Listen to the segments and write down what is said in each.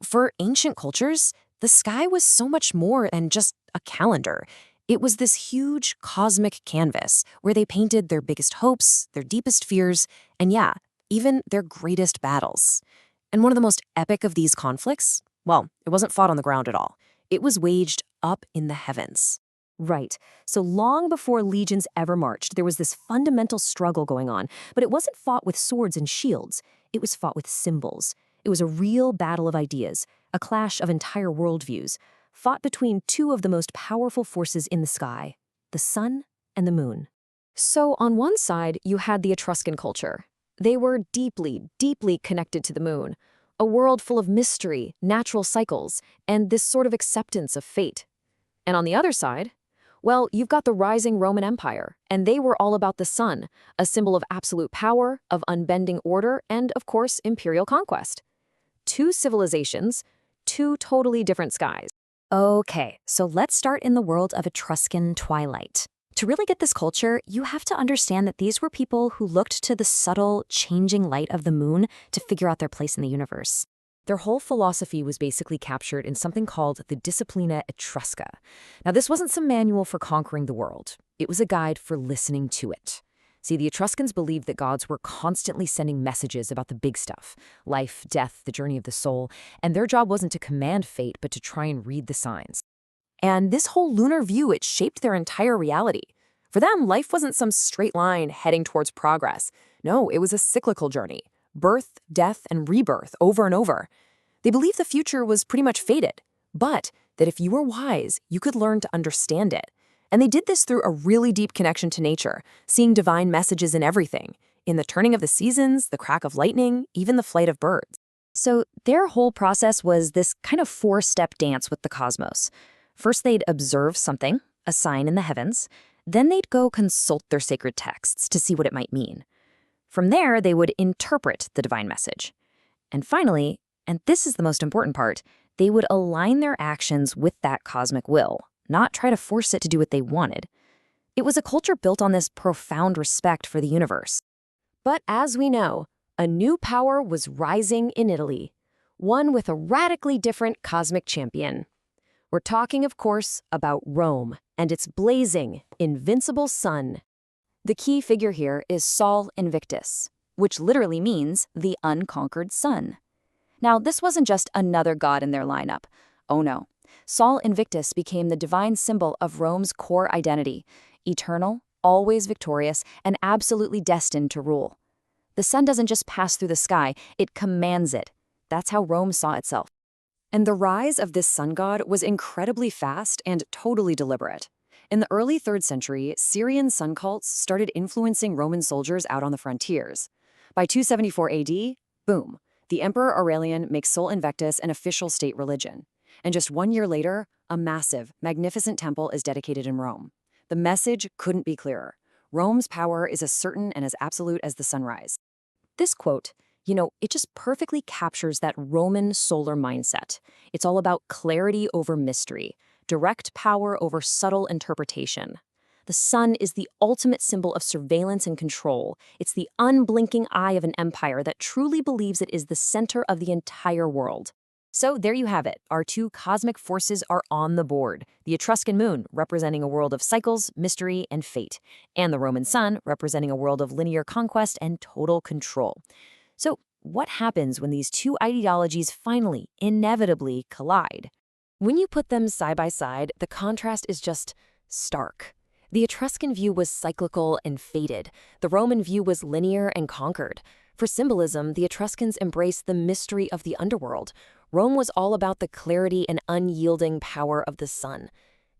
For ancient cultures, the sky was so much more than just a calendar. It was this huge cosmic canvas where they painted their biggest hopes, their deepest fears, and yeah, even their greatest battles. And one of the most epic of these conflicts, well, it wasn't fought on the ground at all. It was waged up in the heavens. Right. So long before legions ever marched, there was this fundamental struggle going on, but it wasn't fought with swords and shields. It was fought with symbols. It was a real battle of ideas, a clash of entire worldviews, fought between two of the most powerful forces in the sky, the sun and the moon. So on one side, you had the Etruscan culture. They were deeply, deeply connected to the moon, a world full of mystery, natural cycles, and this sort of acceptance of fate. And on the other side, well, you've got the rising Roman Empire, and they were all about the sun, a symbol of absolute power, of unbending order, and, of course, imperial conquest. Two civilizations, two totally different skies. Okay, so let's start in the world of Etruscan twilight. To really get this culture, you have to understand that these were people who looked to the subtle, changing light of the moon to figure out their place in the universe. Their whole philosophy was basically captured in something called the Disciplina Etrusca. Now, this wasn't some manual for conquering the world. It was a guide for listening to it. See, the Etruscans believed that gods were constantly sending messages about the big stuff, life, death, the journey of the soul, and their job wasn't to command fate, but to try and read the signs. And this whole lunar view, it shaped their entire reality. For them, life wasn't some straight line heading towards progress. No, it was a cyclical journey. Birth, death, and rebirth over and over. They believed the future was pretty much fated, but that if you were wise, you could learn to understand it. And they did this through a really deep connection to nature, seeing divine messages in everything, in the turning of the seasons, the crack of lightning, even the flight of birds. So their whole process was this kind of four-step dance with the cosmos. First, they'd observe something, a sign in the heavens. Then they'd go consult their sacred texts to see what it might mean. From there, they would interpret the divine message. And finally, and this is the most important part, they would align their actions with that cosmic will, not try to force it to do what they wanted. It was a culture built on this profound respect for the universe. But as we know, a new power was rising in Italy, one with a radically different cosmic champion. We're talking, of course, about Rome and its blazing, invincible sun. The key figure here is Sol Invictus, which literally means the unconquered sun. Now, this wasn't just another god in their lineup. Oh no. Sol Invictus became the divine symbol of Rome's core identity, eternal, always victorious, and absolutely destined to rule. The sun doesn't just pass through the sky, it commands it. That's how Rome saw itself. And the rise of this sun god was incredibly fast and totally deliberate. In the early 3rd century, Syrian sun cults started influencing Roman soldiers out on the frontiers. By 274 AD, boom, the Emperor Aurelian makes Sol Invictus an official state religion. And just 1 year later, a massive, magnificent temple is dedicated in Rome. The message couldn't be clearer. Rome's power is as certain and as absolute as the sunrise. This quote, it just perfectly captures that Roman solar mindset. It's all about clarity over mystery, direct power over subtle interpretation. The sun is the ultimate symbol of surveillance and control. It's the unblinking eye of an empire that truly believes it is the center of the entire world. So there you have it. Our two cosmic forces are on the board. The Etruscan moon, representing a world of cycles, mystery, and fate, and the Roman sun, representing a world of linear conquest and total control. So what happens when these two ideologies finally, inevitably collide? When you put them side by side, the contrast is just stark. The Etruscan view was cyclical and fated. The Roman view was linear and conquered. For symbolism, the Etruscans embraced the mystery of the underworld. Rome was all about the clarity and unyielding power of the sun.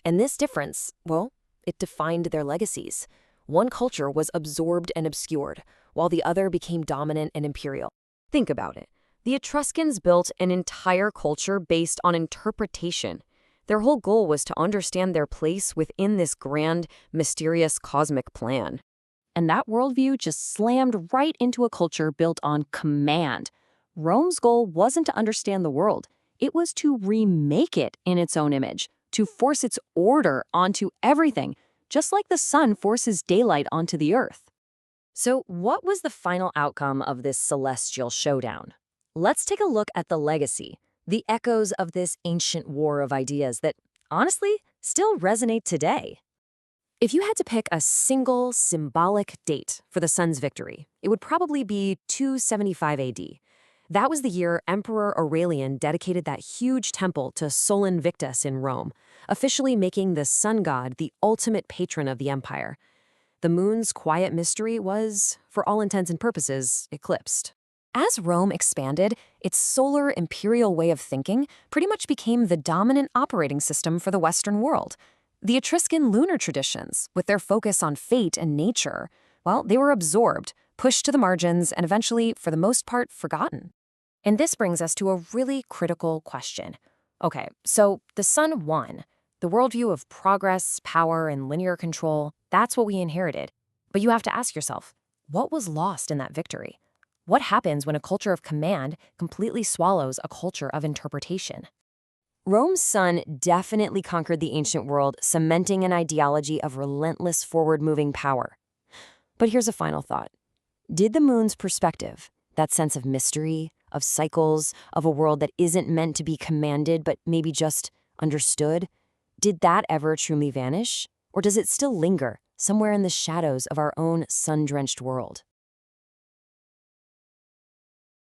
And this difference, well, it defined their legacies. One culture was absorbed and obscured, while the other became dominant and imperial. Think about it. The Etruscans built an entire culture based on interpretation. Their whole goal was to understand their place within this grand, mysterious cosmic plan. And that worldview just slammed right into a culture built on command. Rome's goal wasn't to understand the world. It was to remake it in its own image, to force its order onto everything, just like the sun forces daylight onto the earth. So what was the final outcome of this celestial showdown? Let's take a look at the legacy, The echoes of this ancient war of ideas that, honestly, still resonate today. If you had to pick a single symbolic date for the sun's victory, it would probably be 275 AD. That was the year Emperor Aurelian dedicated that huge temple to Sol Invictus in Rome, officially making the sun god the ultimate patron of the empire. The moon's quiet mystery was, for all intents and purposes, eclipsed. As Rome expanded, its solar imperial way of thinking pretty much became the dominant operating system for the Western world. The Etruscan lunar traditions, with their focus on fate and nature, well, they were absorbed, pushed to the margins, and eventually, for the most part, forgotten. And this brings us to a really critical question. Okay, so the sun won. The worldview of progress, power, and linear control, that's what we inherited. But you have to ask yourself, what was lost in that victory? What happens when a culture of command completely swallows a culture of interpretation? Rome's sun definitely conquered the ancient world, cementing an ideology of relentless forward-moving power. But here's a final thought. Did the moon's perspective, that sense of mystery, of cycles, of a world that isn't meant to be commanded but maybe just understood, did that ever truly vanish? Or does it still linger somewhere in the shadows of our own sun-drenched world?